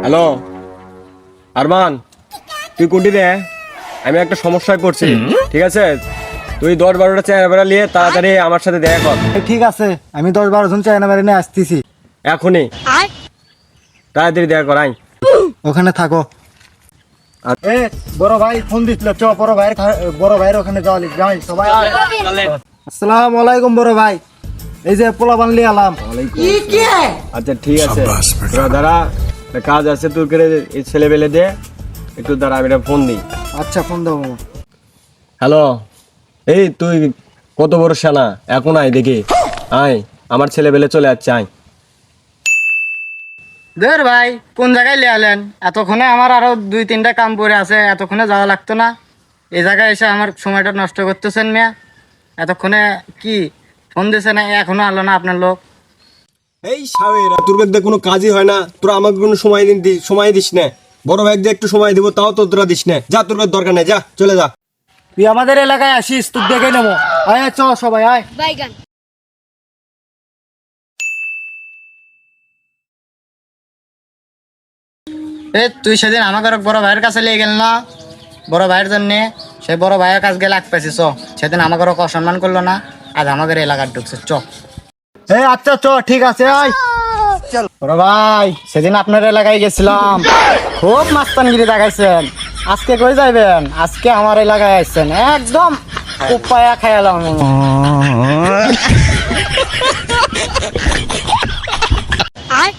Hello Arman, তুই কোনটি রে? আমি একটা সমস্যায় পড়ছি, ঠিক আছে? তুই 10-12টা চেহারা নিয়ে তাড়াতাড়ি আমার সাথে দেখা কর। ঠিক আছে, আমি 10-12 জন চায়না বাড়ি নিয়ে আসতেছি। এখনই তাড়াতাড়ি দেখা কর। আই ওখানে থাকো। এ বড় ভাই ফোন দিছিল, চ বড় ভাইয়ের ওখানে যাই সবাই। আসসালামু আলাইকুম বড় ভাই, এই যে পোলা বানলি আলাম। আচ্ছা ঠিক আছে, তোরা দাঁড়া, একটা কাজ আছে তোর করে এই ছেলে বেলে দে একটু, দাঁড়া আমি একটা ফোন দিই। আচ্ছা ফোন দাও। হ্যালো, এই তুই কত বড় সেনা, এখন আয় দেখি, আয় আমার ছেলে বেলে চলে যাচ্ছে, আয়। দের ভাই কোন জায়গায় লিয়ালেন? এতক্ষণে আমার আরো 2-3টা কাম পড়ে আছে, এতক্ষণে যাওয়া লাগতো না? এই জায়গায় এসে আমার সময়টা নষ্ট করতেছেন মিয়া। এতক্ষণে কি ফোন দিছে না, এখনো আলো না আপনার লোক? এই সাবেরা, তোর কাছে কোনো কাজই হয় না, তোরা আমাকে কোনো সময় দিস না। বড় ভাই একটু সময় দিব, তাও তো তোরা দিস না। যা, তোর কাছে দরকার নেই, যা চলে যা। তুই আমাদের এলাকায় আসিস, তুই দেখে নেবো। আয় চ সবাই আয়। এ তুই সেদিন আমাকে বড় ভাইয়ের কাছে নিয়ে গেল না, বড় ভাইয়ের জন্যে? সে বড় ভাইয়ের কাছে গেলে পাইছি। চ, সেদিন আমাকে অসম্মান করলো না, আজ আমাদের এলাকার ঢুকছে। চ আচ্ছা চ, ঠিক আছে আয়। বড় ভাই সেদিন আপনার এলাকায় গেছিলাম, খুব মাস্তানগিরি দেখাইছেন। আজকে কই যাইবেন? আজকে আমার এলাকায় আসছেন, একদম উপায়া খাইলাম। I